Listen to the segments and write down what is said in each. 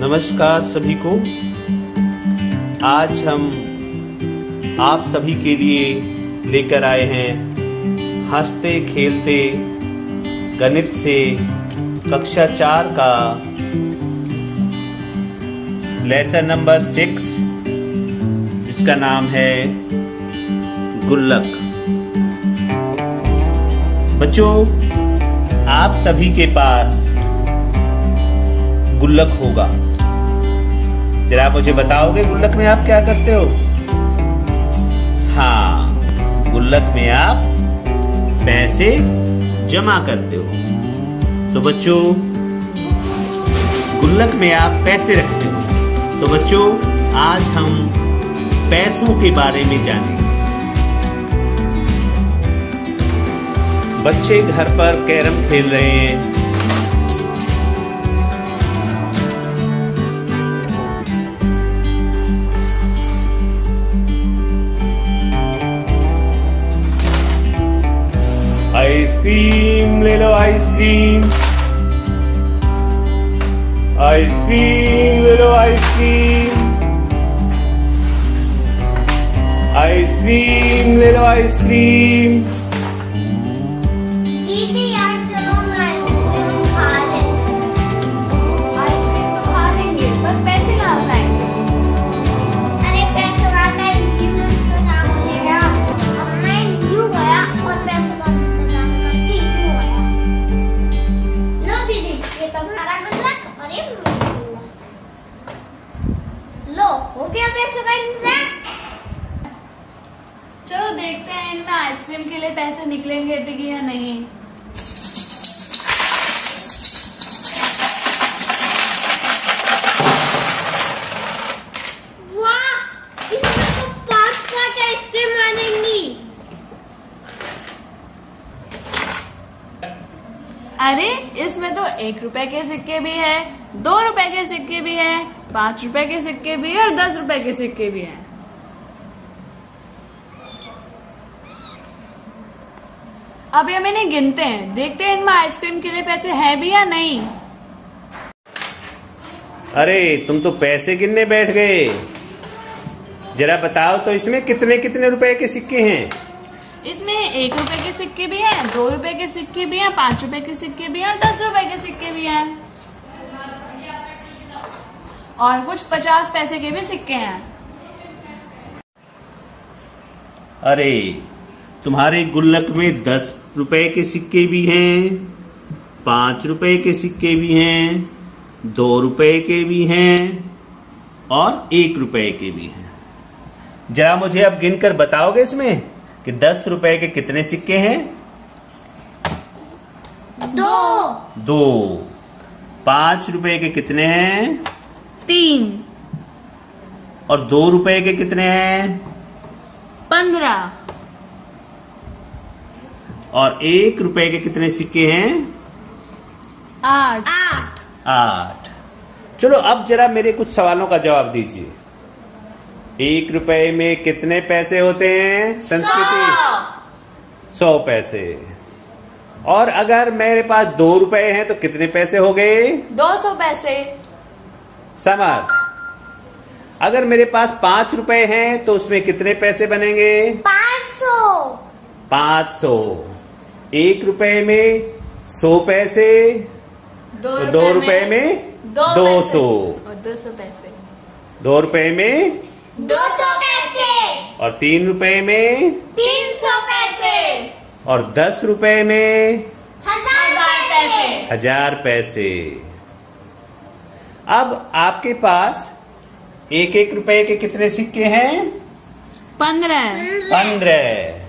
नमस्कार सभी को। आज हम आप सभी के लिए लेकर आए हैं हंसते खेलते गणित से कक्षा 4 का लेसन नंबर 6, जिसका नाम है गुल्लक। बच्चों, आप सभी के पास गुल्लक होगा। जरा आप मुझे बताओगे गुल्लक में आप क्या करते हो? हाँ, गुल्लक में आप पैसे जमा करते हो। तो बच्चों, गुल्लक में आप पैसे रखते हो। तो बच्चों, आज हम पैसों के बारे में जानेंगे। बच्चे घर पर कैरम खेल रहे हैं। आइसक्रीम ले लो, आइसक्रीम। आइसक्रीम ले लो, आइसक्रीम। आइसक्रीम ले लो, आइसक्रीम। दीदी यार चलो ना आइसक्रीम खा लेते। आइसक्रीम तो खा लेंगे, पर पैसे कहाँ से आएंगे? अरे पैसे का इंतजाम हो गया। अब मैं यूं गया और पैसे का इंतजाम करके यूं आया। लो दीदी, ये तुम्हारा गुल्लक और ये मेरा गुल्लक। लो, हो गया पैसों का इंतजाम। चलो देखते हैं इनमें आइसक्रीम के लिए पैसे निकलेंगे या नहीं। वाह, इसमें तो 5 आइसक्रीम आ जाएंगी। अरे इसमें तो 1 रुपए के सिक्के भी है, 2 रुपए के सिक्के भी है, 5 रुपए के सिक्के भी है और 10 रुपए के सिक्के भी हैं। अब ये मैंने गिनते हैं, देखते हैं इनमें आइसक्रीम के लिए पैसे हैं भी या नहीं। अरे तुम तो पैसे गिनने बैठ गए। जरा बताओ तो इसमें कितने कितने रुपए के सिक्के हैं? इसमें 1 रुपए के सिक्के भी हैं, 2 रुपए के सिक्के भी हैं, 5 रुपए के सिक्के भी हैं और 10 रुपए के सिक्के भी हैं और कुछ 50 पैसे के भी सिक्के हैं। अरे तुम्हारे गुल्लक में 10 रुपए के सिक्के भी हैं, 5 रुपए के सिक्के भी हैं, 2 रुपए के भी हैं और 1 रुपए के भी हैं। जरा मुझे अब गिनकर बताओगे इसमें कि 10 रुपए के कितने सिक्के हैं? 2। 5 रुपए के कितने हैं? 3। और 2 रुपए के कितने हैं? 15। और 1 रुपए के कितने सिक्के हैं? 8। 8। चलो अब जरा मेरे कुछ सवालों का जवाब दीजिए। 1 रुपए में कितने पैसे होते हैं? संस्कृति 100 पैसे। और अगर मेरे पास 2 रुपए हैं तो कितने पैसे हो गए? 200 पैसे। समझ। अगर मेरे पास 5 रुपए हैं तो उसमें कितने पैसे बनेंगे? 500। 500। 1 रुपए में 100 पैसे, 2 रुपए में 200 और 200 पैसे। 2 रुपए में 200 पैसे। और 3 रुपए में 300 पैसे। और 10 रुपए में 1000 पैसे। 1000 पैसे। अब आपके पास 1 रुपए के कितने सिक्के हैं? 15। 15।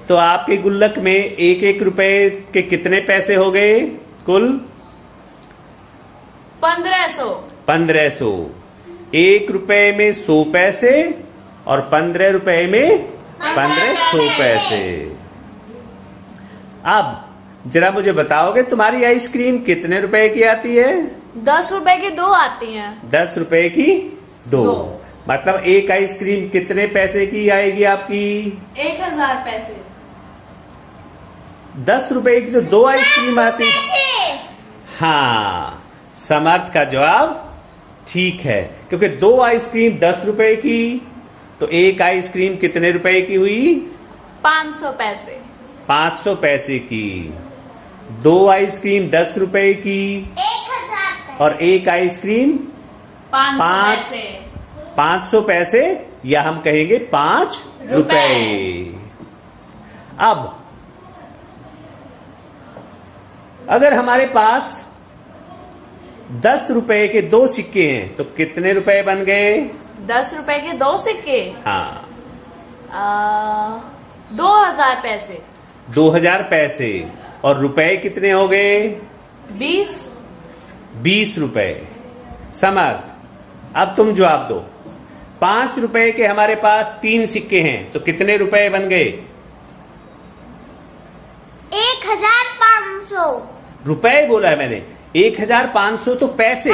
तो आपके गुल्लक में 1 रुपए के कितने पैसे हो गए कुल? 1500। 1500। 1 रुपए में 100 पैसे और 15 रुपए में 1500 पैसे। अब जरा मुझे बताओगे तुम्हारी आइसक्रीम कितने रुपए की आती है? 10 रुपए की 2 आती हैं। 10 रुपए की 2। मतलब एक आइसक्रीम कितने पैसे की आएगी आपकी? 1000 पैसे। 10 रुपए की तो 2 आइसक्रीम आती। हाँ, समर्थ का जवाब ठीक है, क्योंकि 2 आइसक्रीम 10 रुपए की, तो एक आइसक्रीम कितने रुपए की हुई? 500 पैसे। 500 पैसे की। 2 आइसक्रीम 10 रुपए की 1000 और एक आइसक्रीम 500 पैसे, या हम कहेंगे 5 रुपए। अब अगर हमारे पास 10 रुपए के 2 सिक्के हैं तो कितने रुपए बन गए? 10 रुपए के 2 सिक्के। हाँ, 2000 पैसे। 2000 पैसे। और रुपए कितने हो गए? 20 रुपए। समर्थ, अब तुम जवाब दो। 5 रुपए के हमारे पास 3 सिक्के हैं तो कितने रुपए बन गए? 1500 रुपए बोला है मैंने। 1500 तो पैसे।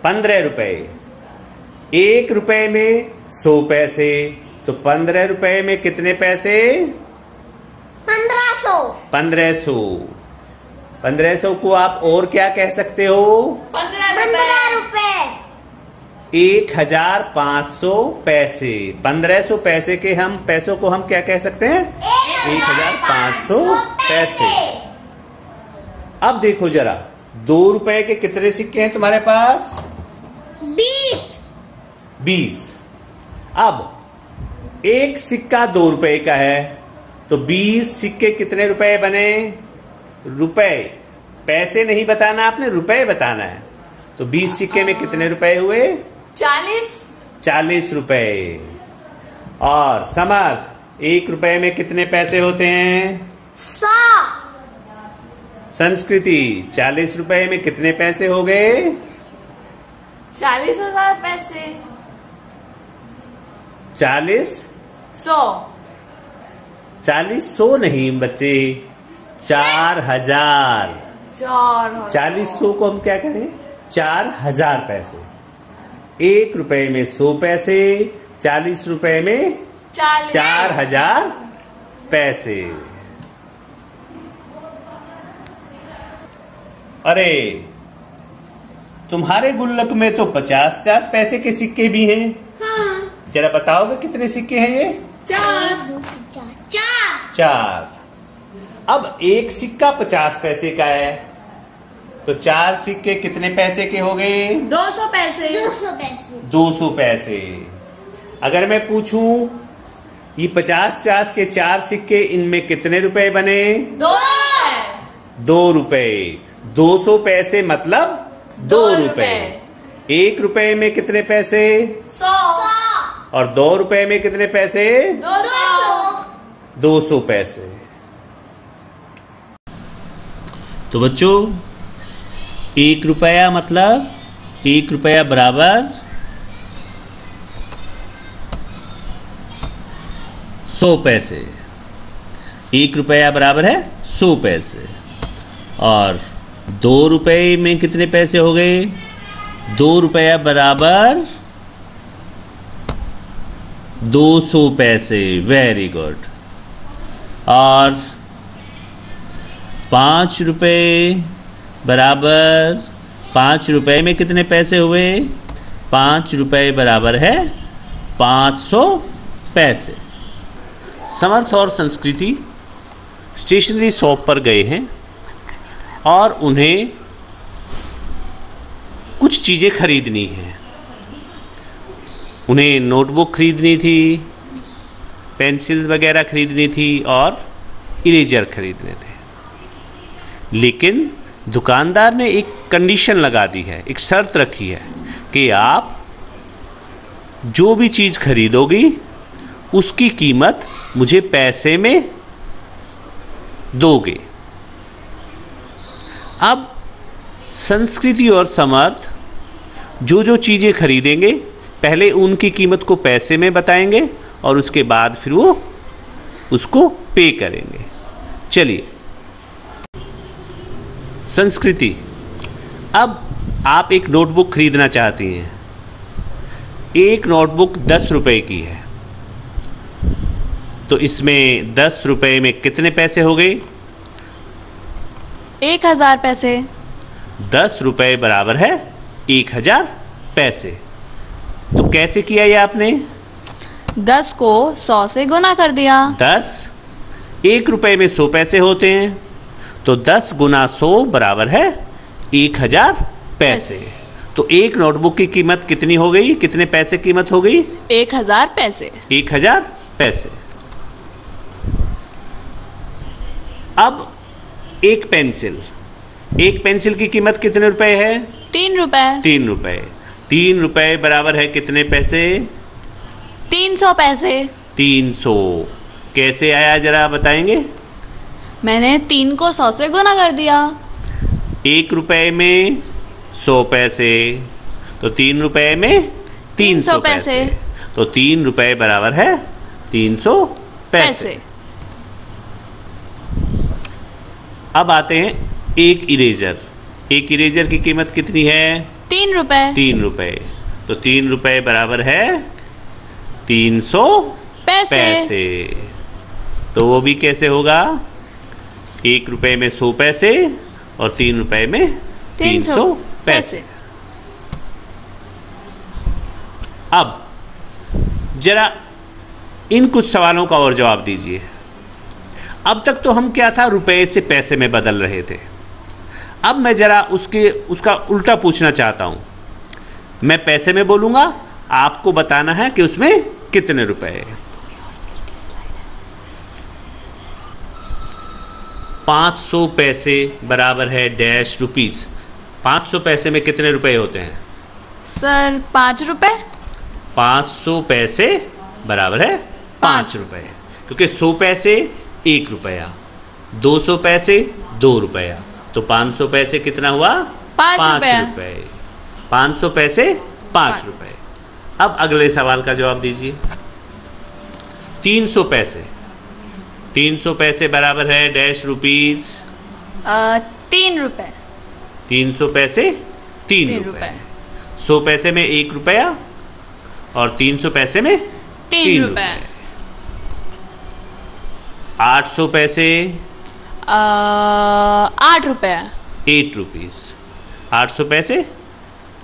15 रुपए। 1 रुपए में 100 पैसे, तो 15 रुपए में कितने पैसे? 1500। 1500 को आप और क्या कह सकते हो? 15 रुपए। 1500 पैसे। 1500 पैसे के हम पैसों को हम क्या कह सकते हैं? 1500 पैसे। अब देखो जरा, 2 रुपए के कितने सिक्के हैं तुम्हारे पास? 20। अब एक सिक्का 2 रुपए का है, तो 20 सिक्के कितने रुपए बने? रुपए। पैसे नहीं बताना आपने, रुपए बताना है। तो 20 सिक्के में कितने रुपए हुए? 40 रुपए। और समर्थ, 1 रुपए में कितने पैसे होते हैं? 100। संस्कृति, 40 रुपए में कितने पैसे हो गए? 40,000 पैसे। 100 नहीं बच्चे, 4000। 40 को हम क्या करें? 4000 पैसे। 1 रुपए में 100 पैसे, 40 रुपए में 4000 पैसे। अरे, तुम्हारे गुल्लक में तो 50 पैसे के सिक्के भी हैं। हाँ। जरा बताओगे कितने सिक्के हैं ये? 4। अब एक सिक्का 50 पैसे का है, तो 4 सिक्के कितने पैसे के हो गए? 200 पैसे। 200 पैसे। अगर मैं पूछूं ये 50 के 4 सिक्के, इनमें कितने रुपए बने? 2 रुपए। 200 पैसे मतलब 2 रुपए। 1 रुपए में कितने पैसे? 100। और 2 रुपए में कितने पैसे? 200 पैसे। तो बच्चों, 1 रुपया मतलब 1 रुपया बराबर 100 पैसे। 1 रुपया बराबर है 100 पैसे। और 2 रुपए में कितने पैसे हो गए? 2 रुपया बराबर 200 पैसे। Very good. और 5 रुपए बराबर 5 रुपए में कितने पैसे हुए? 5 रुपए बराबर है 500 पैसे। समर्थ और संस्कृति स्टेशनरी शॉप पर गए हैं और उन्हें कुछ चीज़ें खरीदनी हैं। उन्हें नोटबुक खरीदनी थी, पेंसिल वगैरह खरीदनी थी और इरेजर खरीदने थे। लेकिन दुकानदार ने एक कंडीशन लगा दी है, एक शर्त रखी है कि आप जो भी चीज़ खरीदोगी उसकी कीमत मुझे पैसे में दोगे। अब संस्कृति और समर्थ जो जो चीज़ें खरीदेंगे पहले उनकी कीमत को पैसे में बताएंगे और उसके बाद फिर वो उसको पे करेंगे। चलिए, संस्कृति, अब आप एक नोटबुक खरीदना चाहती हैं। एक नोटबुक 10 रुपए की है, तो इसमें 10 रुपए में कितने पैसे हो गए? 1000 पैसे। 10 रुपए बराबर है 1000 पैसे। तो कैसे किया ये आपने? 10 को 100 से गुना कर दिया। 1 रुपए में 100 पैसे होते हैं, तो 10 गुना 100 बराबर है 1000 पैसे। तो एक नोटबुक की कीमत कितनी हो गई? कितने पैसे कीमत हो गई? 1000 पैसे। 1000 पैसे। अब एक पेंसिल की कीमत कितने रुपए है? 3 रुपए। 3 रुपए। 3 रुपए बराबर है कितने पैसे? 300 पैसे। 300 कैसे आया जरा बताएंगे? मैंने 3 को 100 से गुना कर दिया। 1 रुपए में 100 पैसे, तो 3 रुपए में 300 पैसे। तो 3 रुपए बराबर है 300 पैसे। अब आते हैं एक इरेजर की कीमत कितनी है? 3 रुपए। 3 रुपए। तो 3 रुपए बराबर है 300 पैसे। तो वो भी कैसे होगा? 1 रुपए में 100 पैसे और 3 रुपए में 300 पैसे। अब जरा इन कुछ सवालों का और जवाब दीजिए। अब तक तो हम क्या था, रुपए से पैसे में बदल रहे थे। अब मैं जरा उसका उल्टा पूछना चाहता हूं। मैं पैसे में बोलूंगा, आपको बताना है कि उसमें कितने रुपए हैं। 500 पैसे बराबर है डैश रुपीज। 500 पैसे में कितने रुपए होते हैं? सर 5 रुपए। 500 पैसे बराबर है 5 रुपए, क्योंकि 100 पैसे 1 रुपया, 200 पैसे 2 रुपया, तो 500 पैसे कितना हुआ? 5 रुपए। 500 पैसे 5 रुपए। अब अगले सवाल का जवाब दीजिए। 300 पैसे बराबर है डैश रुपीज। 3 रुपए। 300 पैसे 3 रुपए। 100 पैसे में 1 रुपया और 300 पैसे में 3 रुपए। 800 पैसे 8 रुपए। 8 रुपीज। 800 पैसे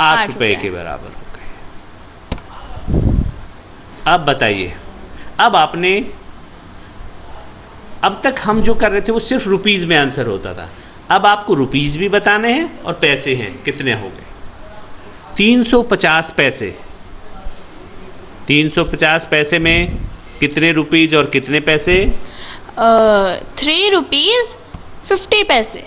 8 रुपए के बराबर हो गए। अब बताइए, अब तक हम जो कर रहे थे वो सिर्फ रुपीज में आंसर होता था। अब आपको रुपीज भी बताने हैं और पैसे हैं, कितने हो गए? 350 पैसे। 350 पैसे में कितने रुपीज और कितने पैसे? 3 रुपीज 50 पैसे।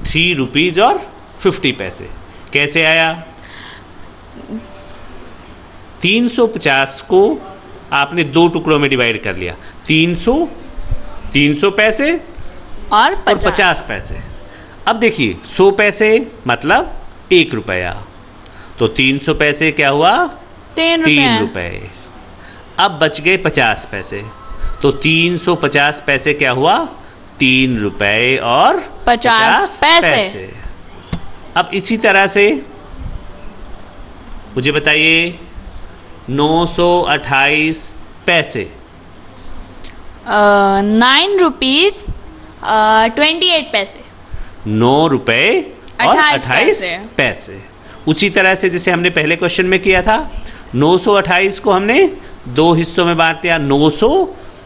3 रुपीज और 50 पैसे। कैसे आया? 350 को आपने 2 टुकड़ों में डिवाइड कर लिया। 300 पैसे और 50 पैसे। अब देखिए 100 पैसे मतलब 1 रुपया, तो 300 पैसे क्या हुआ? 3 रुपए। अब बच गए 50 पैसे, तो 350 पैसे क्या हुआ? 3 रुपए और 50 पैसे। अब इसी तरह से मुझे बताइए 928 पैसे। 9 रुपीज 28 पैसे। 9 रुपए और 28 पैसे। पैसे। उसी तरह से जैसे हमने पहले क्वेश्चन में किया था, 928 को हमने 2 हिस्सों में बांट दिया, 900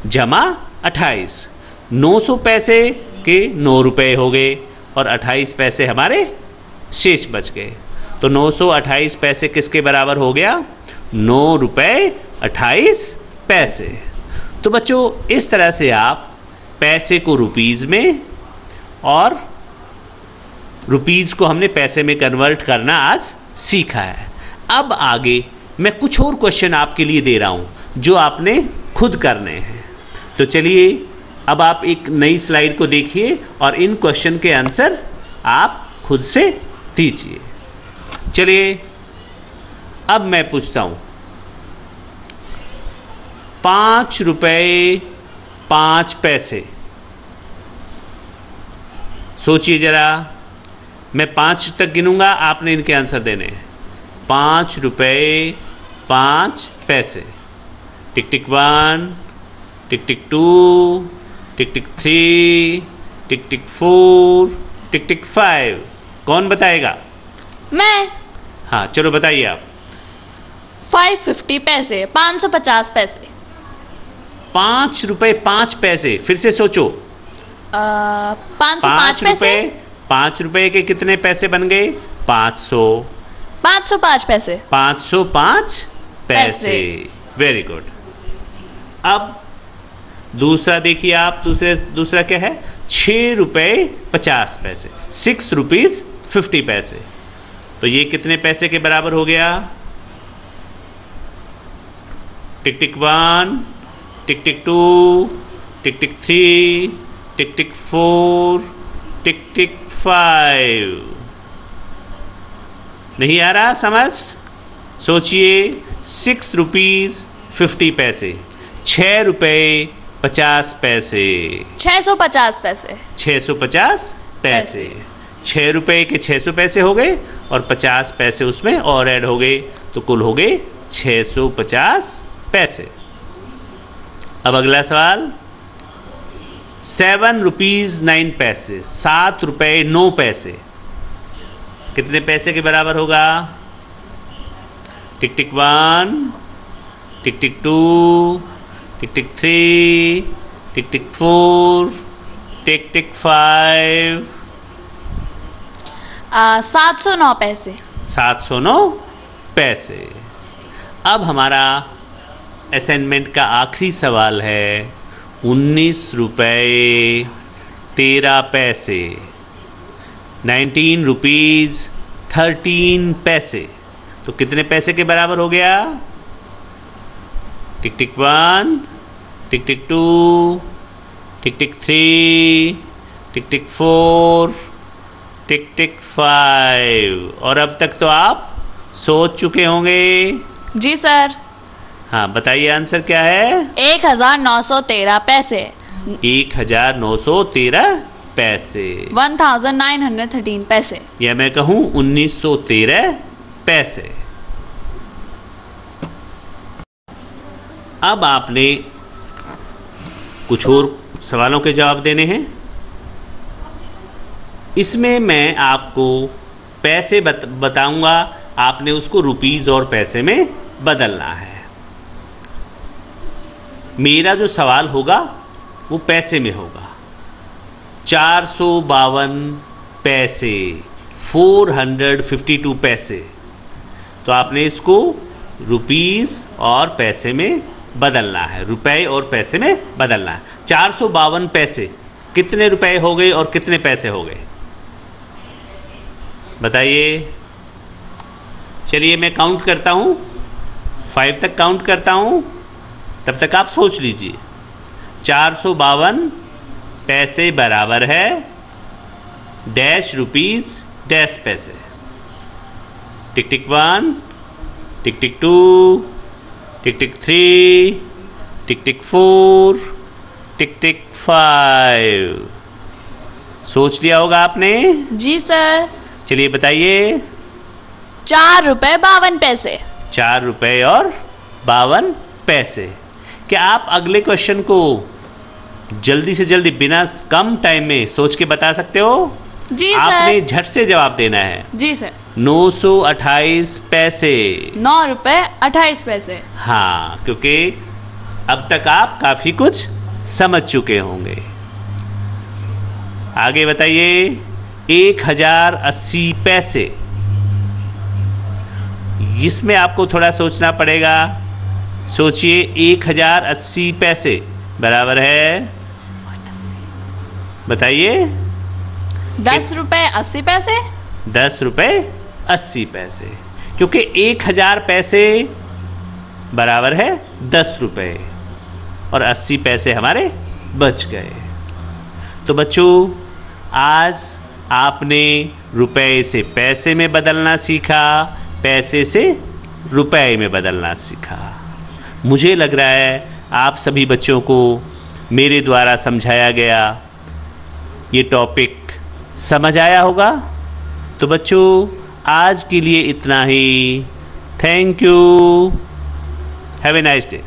जमा 28। 900 पैसे के 9 रुपए हो गए और 28 पैसे हमारे शेष बच गए। तो 928 पैसे किसके बराबर हो गया? 9 रुपए 28 पैसे। तो बच्चों इस तरह से आप पैसे को रुपीज़ में और रुपीज़ को हमने पैसे में कन्वर्ट करना आज सीखा है। अब आगे मैं कुछ और क्वेश्चन आपके लिए दे रहा हूं जो आपने खुद करने हैं। तो चलिए अब आप एक नई स्लाइड को देखिए और इन क्वेश्चन के आंसर आप खुद से दीजिए। चलिए अब मैं पूछता हूं, 5 रुपए 5 पैसे। सोचिए जरा, मैं 5 तक गिनूंगा, आपने इनके आंसर देने हैं। 5 रुपए 5 पैसे। टिक टिक 1, टिक टिक 2, टिक टिक 3, टिक टिक 4, टिक टिक 5। कौन बताएगा? मैं। हाँ चलो बताइए आप। 550 पैसे, 550 पैसे। 5 रुपए 5 पैसे, फिर से सोचो। 505 पैसे। 5 रुपए के कितने पैसे बन गए? 500। 505 पैसे। 505 पैसे। Very good. अब दूसरा देखिए आप, दूसरा क्या है? 6 रुपए 50 पैसे, 6 रुपीज 50 पैसे। तो ये कितने पैसे के बराबर हो गया? टिक टिक 1, टिक टिक 2, टिक टिक 3, टिक टिक 4, टिक टिक 5। नहीं आ रहा समझ? सोचिए। 6 रुपीज 50 पैसे, 6 रुपए 50 पैसे, 650 पैसे। 650 पैसे। 6 रुपए के 600 पैसे हो गए और 50 पैसे उसमें और ऐड हो गए, तो कुल हो गए 650 पैसे। अब अगला सवाल। 7 रुपीज 9 पैसे, 7 रुपए 9 पैसे, कितने पैसे के बराबर होगा? टिक टिक 1, टिक टिक 2, टिक टिक 3, टिक टिक 4, टिक टिक 5। 709 पैसे। 709 पैसे। अब हमारा असाइनमेंट का आखिरी सवाल है। 19 रुपए 13 पैसे, 19 रुपीज 13 पैसे, तो कितने पैसे के बराबर हो गया? टिक टिक 1, टिक टिक 2, टिक टिक 3, टिक टिक 4, टिक टिक 5। और अब तक तो आप सोच चुके होंगे। जी सर। हाँ बताइए आंसर क्या है? 1913 पैसे। 1913 पैसे। 1913 पैसे, या मैं कहूँ 1913 पैसे। अब आपने कुछ और सवालों के जवाब देने हैं। इसमें मैं आपको पैसे बताऊंगा, आपने उसको रुपीस और पैसे में बदलना है। मेरा जो सवाल होगा वो पैसे में होगा। 452 पैसे, 452 पैसे, तो आपने इसको रुपीस और पैसे में बदलना है, रुपए और पैसे में बदलना है। 452 पैसे कितने रुपए हो गए और कितने पैसे हो गए? बताइए। चलिए मैं काउंट करता हूँ, 5 तक काउंट करता हूँ, तब तक आप सोच लीजिए। 452 पैसे बराबर है डैश रुपीस डैश पैसे। टिक टिक 1, टिक टिक 2, टिक टिक 3, टिक टिक 4, टिक टिक 5। सोच लिया होगा आपने? जी सर। चलिए बताइए। 4 रुपए 52 पैसे। 4 रुपए और 52 पैसे। क्या आप अगले क्वेश्चन को जल्दी से जल्दी बिना कम टाइम में सोच के बता सकते हो? जी सर। आपने झट से जवाब देना है। जी सर। 928 पैसे। 9 रुपए 28 पैसे। हाँ, क्योंकि अब तक आप काफी कुछ समझ चुके होंगे। आगे बताइए। 1080 पैसे, इसमें आपको थोड़ा सोचना पड़ेगा। सोचिए। 1080 पैसे बराबर है, बताइए। 10 रुपए 80 पैसे। 10 रुपए 80 पैसे, क्योंकि 1000 पैसे बराबर है 10 रुपए और 80 पैसे हमारे बच गए। तो बच्चों, आज आपने रुपए से पैसे में बदलना सीखा, पैसे से रुपए में बदलना सीखा। मुझे लग रहा है आप सभी बच्चों को मेरे द्वारा समझाया गया ये टॉपिक समझ आया होगा। तो बच्चों, आज के लिए इतना ही। Thank you. Have a nice day.